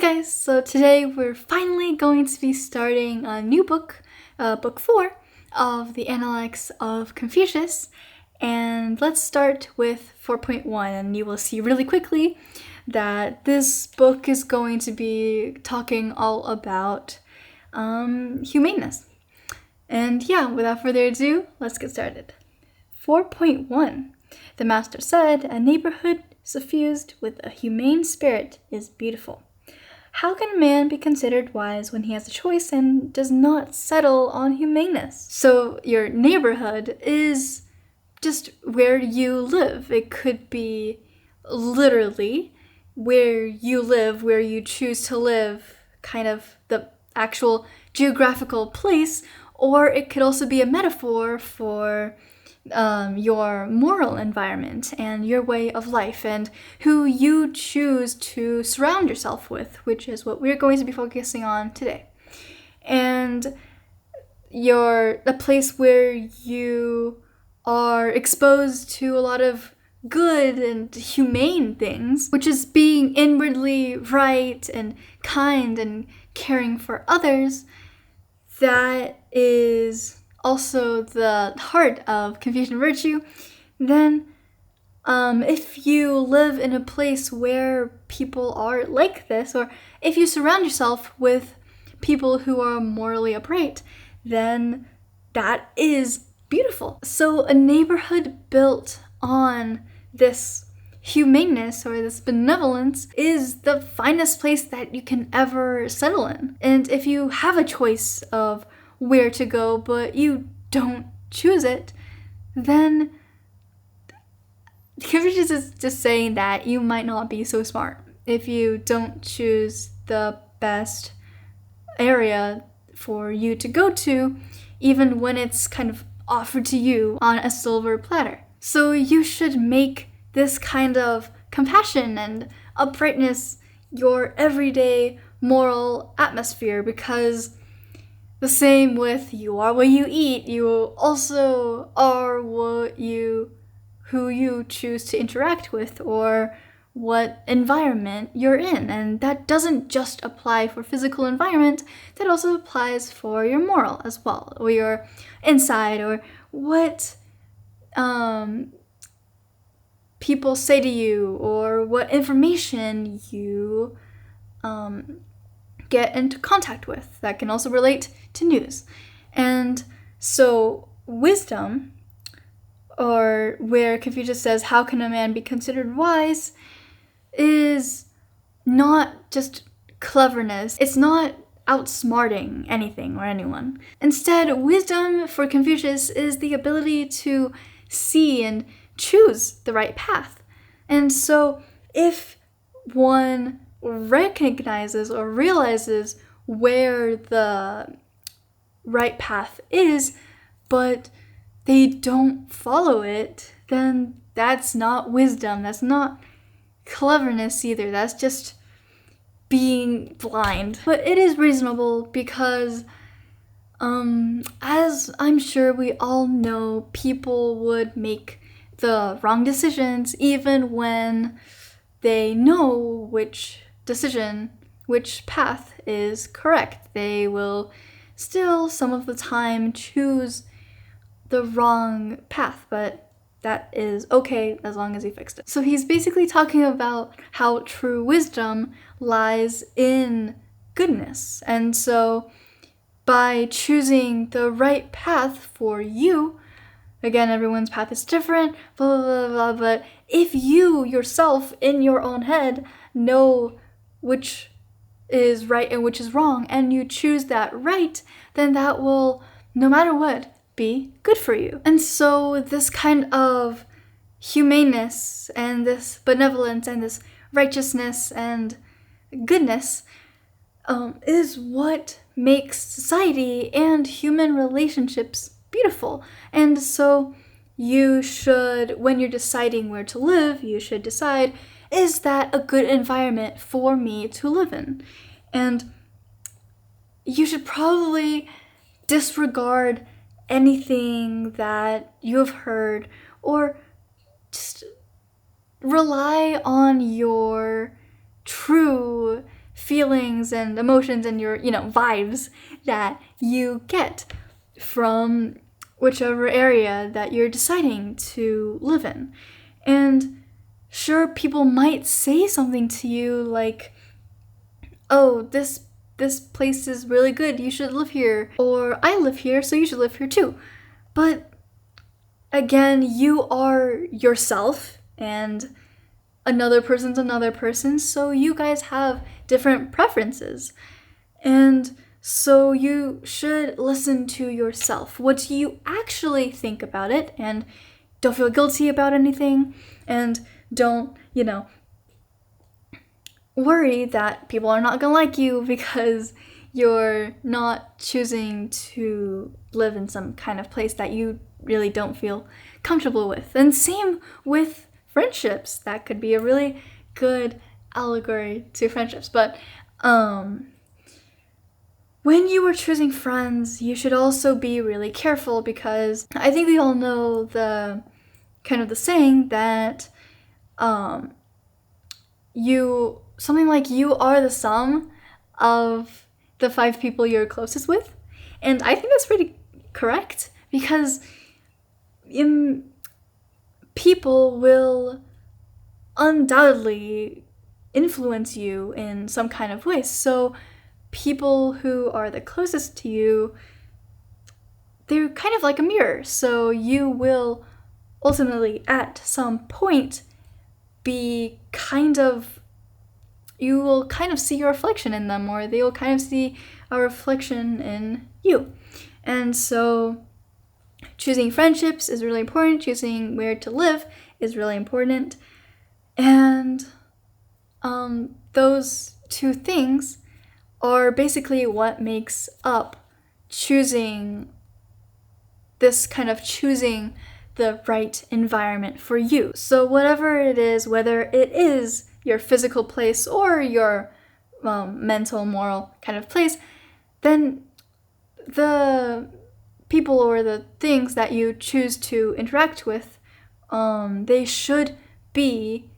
guys, so today we're finally going to be starting a new book, book 4 of the Analects of Confucius, and let's start with 4.1, and you will see really quickly that this book is going to be talking all about humaneness. And yeah, without further ado, let's get started. 4.1. The master said, "A neighborhood suffused with a humane spirit is beautiful. How can a man be considered wise when he has a choice and does not settle on humaneness?" So your neighborhood is just where you live. It could be literally where you live, where you choose to live, kind of the actual geographical place, or it could also be a metaphor for your moral environment and your way of life and who you choose to surround yourself with, which is what we're going to be focusing on today. And a place where you are exposed to a lot of good and humane things, which is being inwardly right and kind and caring for others. That is also the heart of Confucian virtue. Then if you live in a place where people are like this, or if you surround yourself with people who are morally upright, then that is beautiful. So a neighborhood built on this humaneness or this benevolence is the finest place that you can ever settle in. And if you have a choice of where to go, but you don't choose it, then Confucius is just saying that you might not be so smart if you don't choose the best area for you to go to, even when it's kind of offered to you on a silver platter. So you should make this kind of compassion and uprightness your everyday moral atmosphere, because the same with you are what you eat, you also are who you choose to interact with or what environment you're in. And that doesn't just apply for physical environment, that also applies for your moral as well, or your inside, or what people say to you, or what information you get into contact with. That can also relate to news. And so wisdom, or where Confucius says, "How can a man be considered wise?" is not just cleverness. It's not outsmarting anything or anyone. Instead, wisdom for Confucius is the ability to see and choose the right path. And so if one recognizes or realizes where the right path is, but they don't follow it, then that's not wisdom. That's not cleverness either. That's just being blind. But it is reasonable because, as I'm sure we all know, people would make the wrong decisions even when they know which path is correct. They will still some of the time choose the wrong path, but that is okay as long as he fixed it. So he's basically talking about how true wisdom lies in goodness. And so by choosing the right path for you, again, everyone's path is different, blah, blah, blah, blah, but if you yourself in your own head know which is right and which is wrong, and you choose that right, then that will, no matter what, be good for you. And so this kind of humaneness and this benevolence and this righteousness and goodness is what makes society and human relationships beautiful. And so you should, when you're deciding where to live, you should decide, is that a good environment for me to live in? And you should probably disregard anything that you have heard, or just rely on your true feelings and emotions and your, vibes that you get from whichever area that you're deciding to live in. And sure, people might say something to you like, oh, this place is really good, you should live here. Or I live here, so you should live here too. But again, you are yourself and another person's another person, so you guys have different preferences. And so you should listen to yourself. What do you actually think about it? And don't feel guilty about anything. And don't, worry that people are not gonna like you because you're not choosing to live in some kind of place that you really don't feel comfortable with. And same with friendships. That could be a really good allegory to friendships. But when you are choosing friends, you should also be really careful, because I think we all know the kind of the saying that something like you are the sum of the 5 people you're closest with. And I think that's pretty correct, because people will undoubtedly influence you in some kind of way. So people who are the closest to you, they're kind of like a mirror. So you will ultimately at some point you will kind of see a reflection in them, or they will kind of see a reflection in you. And so choosing friendships is really important. Choosing where to live is really important. And those 2 things are basically what makes up choosing the right environment for you. So whatever it is, whether it is your physical place or your mental, moral kind of place, then the people or the things that you choose to interact with, they should be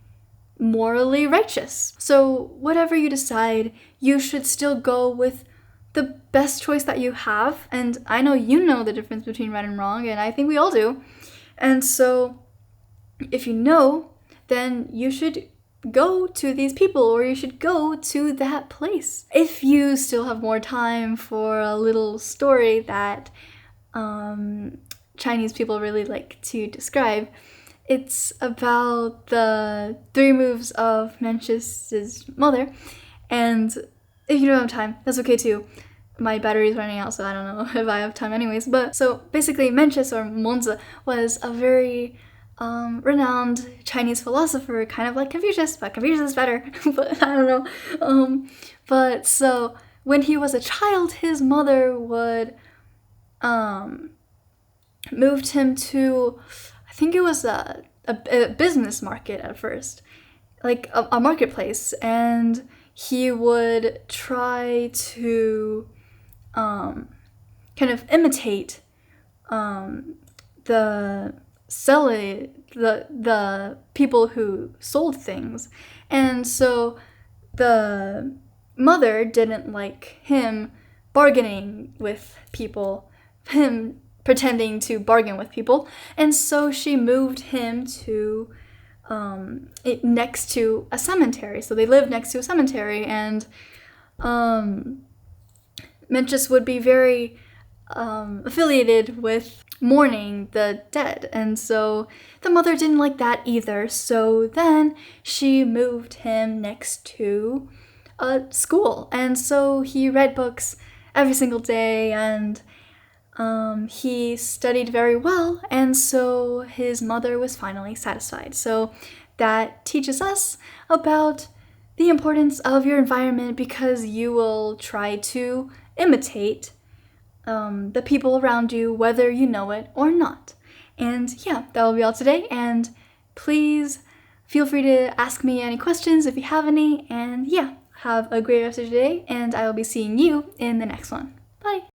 morally righteous. So whatever you decide, you should still go with the best choice that you have. And I know you know the difference between right and wrong, and I think we all do. And so if you know, then you should go to these people, or you should go to that place. If you still have more time for a little story that Chinese people really like to describe, it's about the 3 moves of Mencius' mother. And if you don't have time, that's okay too. My battery's running out, so I don't know if I have time anyways. But so basically, Mencius, or Mengzi, was a very renowned Chinese philosopher, kind of like Confucius, but Confucius is better. But I don't know. But so when he was a child, his mother would moved him to, I think it was a business market at first, like a marketplace, and he would try to kind of imitate the people who sold things. And so the mother didn't like him bargaining with people, him pretending to bargain with people, and so she moved him to next to a cemetery. So they lived next to a cemetery, and Mencius would be very affiliated with mourning the dead, and so the mother didn't like that either. So then she moved him next to a school, and so he read books every single day, and he studied very well, and so his mother was finally satisfied. So that teaches us about the importance of your environment, because you will try to imitate the people around you, whether you know it or not. And yeah, that will be all today, and please feel free to ask me any questions if you have any, and yeah, have a great rest of your day, and I will be seeing you in the next one. Bye!